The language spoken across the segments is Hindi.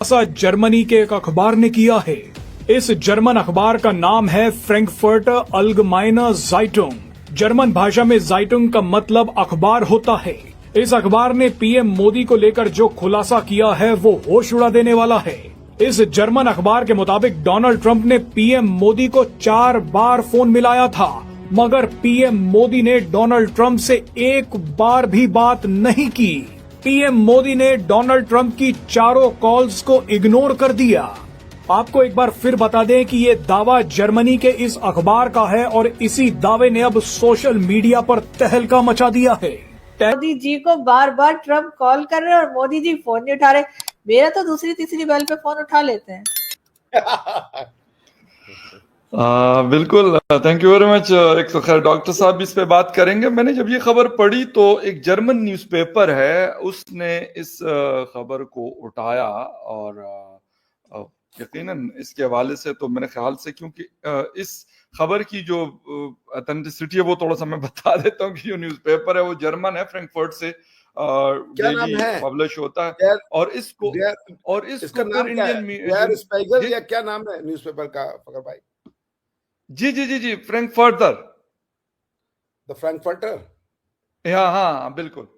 ऐसा जर्मनी के एक अखबार ने किया है। इस जर्मन अखबार का नाम है फ्रैंकफर्टर अल्गमाइनर ज़ाइटुंग। जर्मन भाषा में ज़ाइटुंग का मतलब अखबार होता है। इस अखबार ने पीएम मोदी को लेकर जो खुलासा किया है वो होश उड़ा देने वाला है। इस जर्मन अखबार के मुताबिक डोनाल्ड ट्रंप ने पीएम मोदी को 4 बार फोन मिलाया था, मगर पीएम मोदी ने डोनाल्ड ट्रंप से एक बार भी बात नहीं की। पीएम मोदी ने डोनाल्ड ट्रंप की चारों कॉल्स को इग्नोर कर दिया। आपको एक बार फिर बता दें कि ये दावा जर्मनी के इस अखबार का है और इसी दावे ने अब सोशल मीडिया पर तहलका मचा दिया है। मोदी जी को बार बार ट्रंप कॉल कर रहे हैं और मोदी जी फोन नहीं उठा रहे। मेरा तो दूसरी तीसरी बेल पे फोन उठा लेते हैं। बिल्कुल, थैंक यू वेरी मच। एक तो खैर डॉक्टर साहब भी इस पे बात करेंगे। मैंने जब ये खबर पढ़ी तो एक जर्मन न्यूज़पेपर है, उसने इस खबर को उठाया और यकीनन इसके हवाले से तो मेरे ख्याल से, क्योंकि इस खबर की जो ऑथेंटिसिटी है वो थोड़ा सा मैं बता देता हूँ कि जो न्यूज़पेपर है वो जर्मन है, फ्रैंकफर्ट से डेली पब्लिश होता है और इसको इसका नाम क्या है? Der Spiegel या क्या नाम है न्यूज़पेपर का फकर भाई? जी, फ्रैंकफर्टर, द फ्रैंकफर्टर। हाँ बिल्कुल।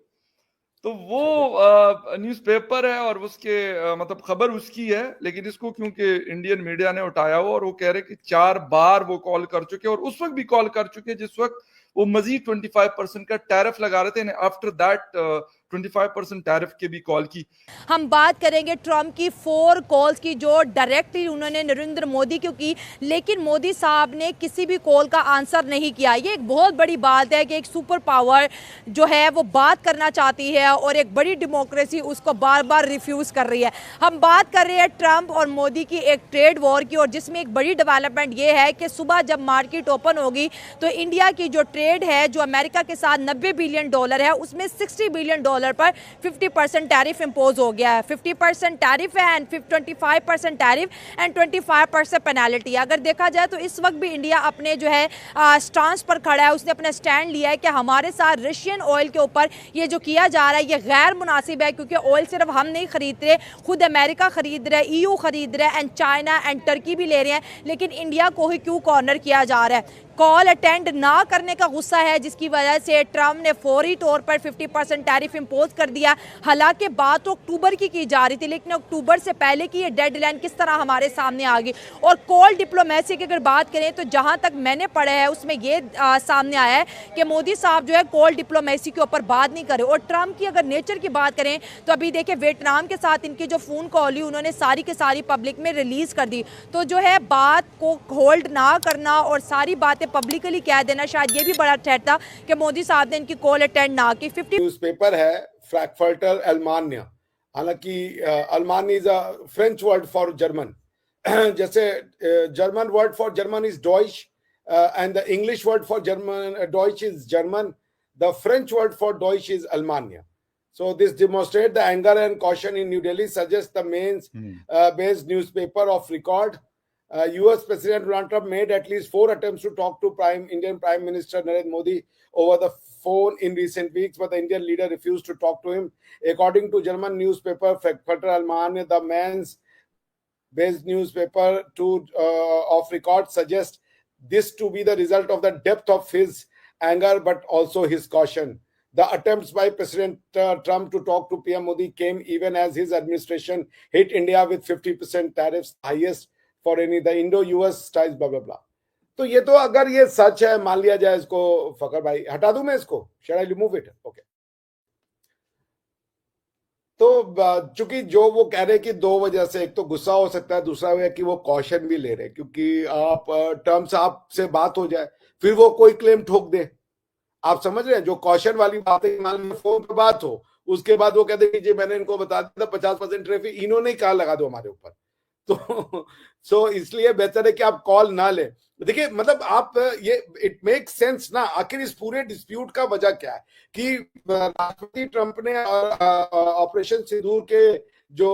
तो वो न्यूज़पेपर है और उसके मतलब खबर उसकी है, लेकिन इसको क्योंकि इंडियन मीडिया ने उठाया हो और वो कह रहे कि 4 बार वो कॉल कर चुके और उस वक्त भी कॉल कर चुके जिस वक्त वो मजीद 25% का टैरिफ लगा रहे थे। आफ्टर दैट 25% टैरिफ के भी कॉल की। हम बात करेंगे ट्रंप की 4 कॉल्स की जो डायरेक्टली उन्होंने नरेंद्र मोदी को की, लेकिन मोदी साहब ने किसी भी कॉल का आंसर नहीं किया। ये एक बहुत बड़ी बात है कि एक सुपर पावर जो है वो बात करना चाहती है और एक बड़ी डेमोक्रेसी उसको बार बार रिफ्यूज़ कर रही है। हम बात कर रहे हैं ट्रंप और मोदी की एक ट्रेड वॉर की, और जिसमें एक बड़ी डेवलपमेंट ये है कि सुबह जब मार्केट ओपन होगी तो इंडिया की जो ट्रेड है जो अमेरिका के साथ $90 बिलियन है, उसमें $60 बिलियन पर 50% टैरिफ इंपोज हो गया है। 50% टैरिफ है एंड 25% टैरिफ एंड 25% पेनल्टी। अगर देखा जाए तो इस वक्त भी इंडिया अपने जो है स्टांस पर खड़ा है। उसने अपना स्टैंड लिया है कि हमारे साथ रशियन ऑयल के ऊपर ये जो किया जा रहा है ये गैर मुनासिब है, क्योंकि ऑयल सिर्फ हम नहीं खरीद रहे, खुद अमेरिका खरीद रहा है, EU खरीद रहा है एंड चाइना एंड टर्की भी ले रहे हैं, लेकिन इंडिया को ही क्यों कॉर्नर किया जा रहा है। कॉल अटेंड ना करने का गुस्सा है जिसकी वजह से ट्रंप ने फौरी तौर पर 50% टैरिफ इंपोज कर दिया। हालांकि बात तो अक्टूबर की जा रही थी, लेकिन अक्टूबर से पहले की ये डेडलाइन किस तरह हमारे सामने आ गई। और कॉल डिप्लोमेसी की अगर बात करें तो जहां तक मैंने पढ़ा है उसमें ये सामने आया है कि मोदी साहब जो है कॉल डिप्लोमेसी के ऊपर बात नहीं करे। और ट्रंप की अगर नेचर की बात करें तो अभी देखिए वियतनाम के साथ इनकी जो फ़ोन कॉल हुई उन्होंने सारी की सारी पब्लिक में रिलीज़ कर दी। तो जो है बात को होल्ड ना करना और सारी बातें पब्लिकली कह देना, शायद ये भी बड़ा थ्रेट था कि मोदी साहब ने इनकी कॉल अटेंड ना की। 50 न्यूज़पेपर है फ्रैंकफर्टर अल्मानिया। हालांकि Almani is a French word for German. जैसे German word for German is Deutsch and the English word for German Deutsch is German, the French word for Deutsch is Almania. So this demonstrates the anger and caution in New Delhi, suggests the main based newspaper of record. US President Donald Trump made at least 4 attempts to talk to Indian Prime Minister Narendra Modi over the phone in recent weeks, but the Indian leader refused to talk to him. According to German newspaper Frankfurter Allgemeine, the man's based newspaper of record suggests this to be the result of the depth of his anger, but also his caution. The attempts by President Trump to talk to PM Modi came even as his administration hit India with 50% tariffs, highest for any the Indo-US ties, blah blah blah. तो ये तो अगर ये सच है, मान लिया जाए इसको, फकर भाई हटा दूं मैं इसको, shall I remove it? Okay. तो चूंकि जो वो कह रहे हैं कि 2 वजह से, एक तो गुस्सा हो सकता है, दूसरा है कि वो कॉशन भी ले रहे हैं, क्योंकि आप टर्म साहब से बात हो जाए फिर वो कोई क्लेम ठोक दे। आप समझ रहे हैं जो कॉशन वाली बात है, मान लीजिए फोन पर बात हो, उसके बाद वो कहते हैं कि मैंने इनको बता दिया था 50% टैरिफ इन्होंने ही कहा लगा दो हमारे ऊपर। तो इसलिए बेहतर है कि आप कॉल ना लें। देखिए मतलब आप ये इट मेक सेंस ना, आखिर इस पूरे डिस्प्यूट का वजह क्या है कि राष्ट्रपति ट्रंप ने ऑपरेशन सिंदूर के जो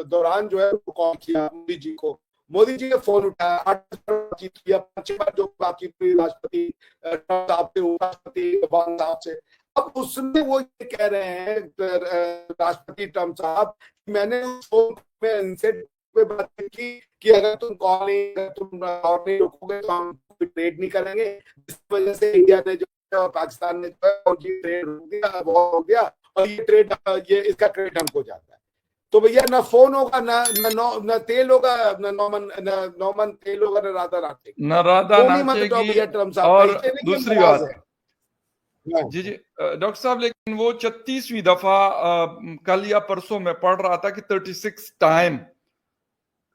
दौरान जो है कॉल किया मोदी जी को, मोदी जी ने फोन उठाया, 8 बातचीत किया, 5 बार जो बातचीत हुई राष्ट्रपति ट्रंप साहब से, उपराष्ट्रपति ओबामा साहब से। अब उसमें वो ये कह रहे हैं राष्ट्रपति ट्रंप साहब मैंने फोन में इनसे पे बात की कि अगर तुम कॉल नहीं, अगर तुम और नहीं रोकोगे तो हम ट्रेड नहीं करेंगे। जिस वजह से इंडिया ने जो पाकिस्तान ने जो है ट्रेड रोक दिया, वो हो गया, और ये ट्रेड, ये इसका क्रेडिट हमको जाता है। तो भैया ना फोन होगा, ना तेल होगा, ना नॉमन तेल होगा, ना राधा नाचेगी, न राधा नाचेगी। और दूसरी बात, जी जी डॉक्टर साहब, लेकिन वो 36वीं दफा कल या परसों में पढ़ रहा था कि 36 टाइम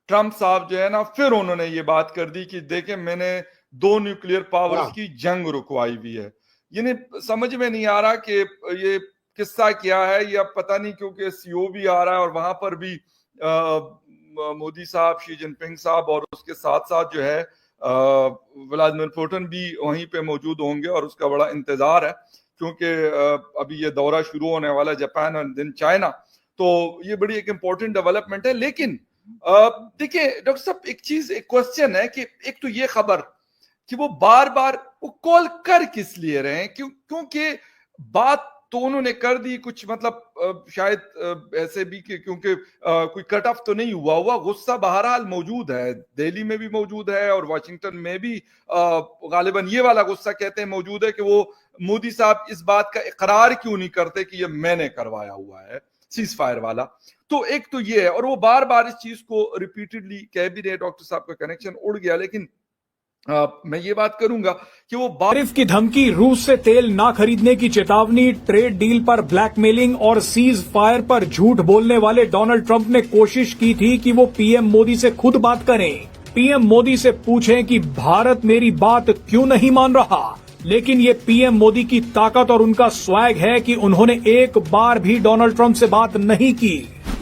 ट्रम्प साहब जो है ना, फिर उन्होंने ये बात कर दी कि देखें मैंने 2 न्यूक्लियर पावर्स की जंग रुकवाई हुई है। यानी समझ में नहीं आ रहा कि ये किस्सा क्या है, या पता नहीं, क्योंकि सीओ भी आ रहा है और वहां पर भी मोदी साहब, शी जिनपिंग साहब, और उसके साथ साथ जो है व्लादिमीर पुतिन भी वहीं पे मौजूद होंगे, और उसका बड़ा इंतजार है क्योंकि अभी ये दौरा शुरू होने वाला है, जापान और देन चाइना। तो ये बड़ी एक इंपॉर्टेंट डेवलपमेंट है। लेकिन देखिए डॉक्टर साहब, एक चीज, एक क्वेश्चन है कि एक तो ये खबर कि वो बार बार वो कॉल कर किस लिए रहे हैं, क्योंकि बात तो उन्होंने कर दी कुछ, मतलब शायद ऐसे भी कि क्योंकि कोई कट ऑफ तो नहीं हुआ, गुस्सा बहरहाल मौजूद है, दिल्ली में भी मौजूद है और वाशिंगटन में भी गालिबन ये वाला गुस्सा कहते हैं मौजूद है कि वो मोदी साहब इस बात का इकरार क्यों नहीं करते कि ये मैंने करवाया हुआ है सीज फायर वाला। तो एक तो ये है, और वो बार बार इस चीज को रिपीटेडली कह भी रहे। डॉक्टर साहब का कनेक्शन उड़ गया, लेकिन मैं ये बात करूंगा कि वो तारिफ की धमकी, रूस से तेल ना खरीदने की चेतावनी, ट्रेड डील पर ब्लैकमेलिंग और सीज फायर पर झूठ बोलने वाले डोनाल्ड ट्रंप ने कोशिश की थी कि वो पीएम मोदी से खुद बात करें, पीएम मोदी से पूछें कि भारत मेरी बात क्यों नहीं मान रहा। लेकिन ये पीएम मोदी की ताकत और उनका स्वैग है कि उन्होंने एक बार भी डोनाल्ड ट्रंप से बात नहीं की।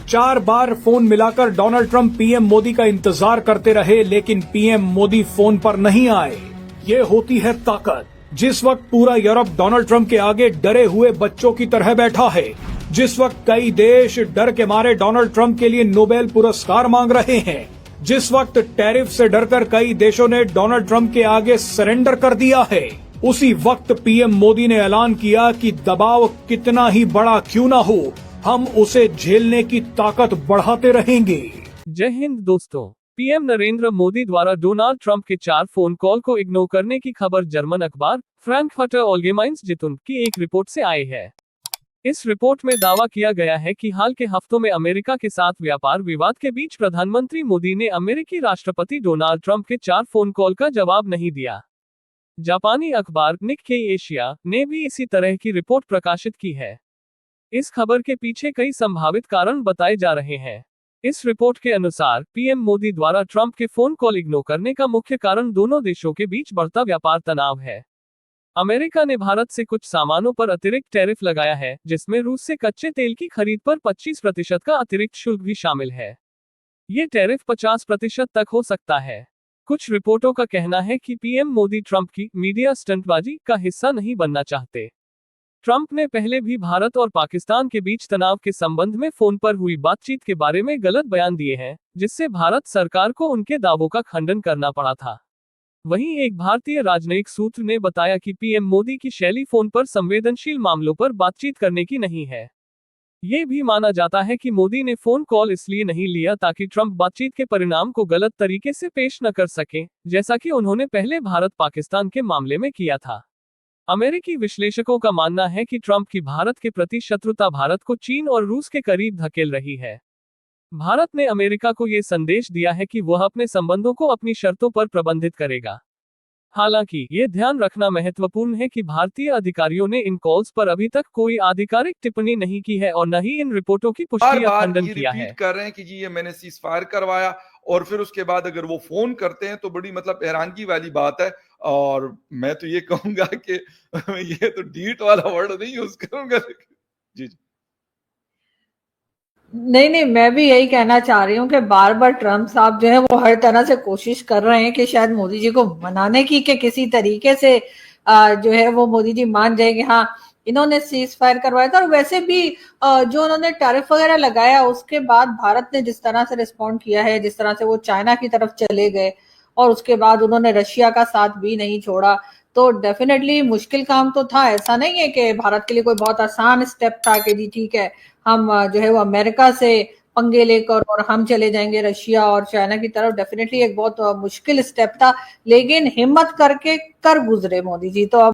4 बार फोन मिलाकर डोनाल्ड ट्रंप पीएम मोदी का इंतजार करते रहे, लेकिन पीएम मोदी फोन पर नहीं आए। ये होती है ताकत। जिस वक्त पूरा यूरोप डोनाल्ड ट्रंप के आगे डरे हुए बच्चों की तरह बैठा है, जिस वक्त कई देश डर के मारे डोनाल्ड ट्रंप के लिए नोबेल पुरस्कार मांग रहे हैं, जिस वक्त टैरिफ से डरकर कई देशों ने डोनाल्ड ट्रंप के आगे सरेंडर कर दिया है, उसी वक्त पीएम मोदी ने ऐलान किया कि दबाव कितना ही बड़ा क्यों ना हो, हम उसे झेलने की ताकत बढ़ाते रहेंगे। जय हिंद दोस्तों। पीएम नरेंद्र मोदी द्वारा डोनाल्ड ट्रंप के 4 फोन कॉल को इग्नोर करने की खबर जर्मन अखबार फ्रैंकफर्टर अल्गेमाइने ज़ेइटुंग की एक रिपोर्ट से आई है। इस रिपोर्ट में दावा किया गया है कि हाल के हफ्तों में अमेरिका के साथ व्यापार विवाद के बीच प्रधानमंत्री मोदी ने अमेरिकी राष्ट्रपति डोनाल्ड ट्रंप के 4 फोन कॉल का जवाब नहीं दिया। जापानी अखबार निक्केई एशिया ने भी इसी तरह की रिपोर्ट प्रकाशित की है। इस खबर के पीछे कई संभावित कारण बताए जा रहे हैं। इस रिपोर्ट के अनुसार पीएम मोदी द्वारा ट्रंप के फोन कॉल इग्नोर करने का मुख्य कारण दोनों देशों के बीच बढ़ता व्यापार तनाव है। अमेरिका ने भारत से कुछ सामानों पर अतिरिक्त टैरिफ लगाया है, जिसमें रूस से कच्चे तेल की खरीद पर 25% का अतिरिक्त शुल्क भी शामिल है। ये टैरिफ 50% तक हो सकता है। कुछ रिपोर्टों का कहना है कि पीएम मोदी ट्रंप की मीडिया स्टंटबाजी का हिस्सा नहीं बनना चाहते। ट्रंप ने पहले भी भारत और पाकिस्तान के बीच तनाव के संबंध में फोन पर हुई बातचीत के बारे में गलत बयान दिए हैं, जिससे भारत सरकार को उनके दावों का खंडन करना पड़ा था। वहीं एक भारतीय राजनयिक सूत्र ने बताया कि पीएम मोदी की शैली फोन पर संवेदनशील मामलों पर बातचीत करने की नहीं है। ये भी माना जाता है कि मोदी ने फोन कॉल इसलिए नहीं लिया ताकि ट्रंप बातचीत के परिणाम को गलत तरीके से पेश न कर सके, जैसा कि उन्होंने पहले भारत पाकिस्तान के मामले में किया था। अमेरिकी विश्लेषकों का मानना है कि ट्रंप की भारत के प्रति शत्रुता भारत को चीन और रूस के करीब धकेल रही है। भारत ने अमेरिका को ये संदेश दिया है कि वह अपने संबंधों को अपनी शर्तों पर प्रबंधित करेगा। हालांकि ये ध्यान रखना महत्वपूर्ण है कि भारतीय अधिकारियों ने इन कॉल्स पर अभी तक कोई आधिकारिक टिप्पणी नहीं की है और न ही इन रिपोर्टों की पुष्टि या खंडन किया है। कर रहे हैं कि जी ये मैंने सीज फायर करवाया, और फिर उसके बाद अगर वो फोन करते हैं तो बड़ी मतलब हैरानगी वाली बात है। और मैं तो ये कहूंगा कि ये तो डीट वाला वर्ड नहीं यूज करूंगा। जी जी नहीं, मैं भी यही कहना चाह रही हूँ कि बार बार ट्रम्प साहब जो है वो हर तरह से कोशिश कर रहे हैं कि शायद मोदी जी को मनाने की, कि किसी तरीके से जो है वो मोदी जी मान जाए कि हाँ इन्होंने सीज फायर करवाया था। और वैसे भी जो उन्होंने टैरिफ वगैरह लगाया उसके बाद भारत ने जिस तरह से रिस्पॉन्ड किया है, जिस तरह से वो चाइना की तरफ चले गए और उसके बाद उन्होंने रशिया का साथ भी नहीं छोड़ा, तो डेफिनेटली मुश्किल काम तो था। ऐसा नहीं है कि भारत के लिए कोई बहुत आसान स्टेप था कि जी ठीक है हम जो है वो अमेरिका से पंगे लेकर और हम चले जाएंगे रशिया और चाइना की तरफ, डेफिनेटली एक बहुत मुश्किल स्टेप था, लेकिन हिम्मत करके कर गुजरे मोदी जी। तो अब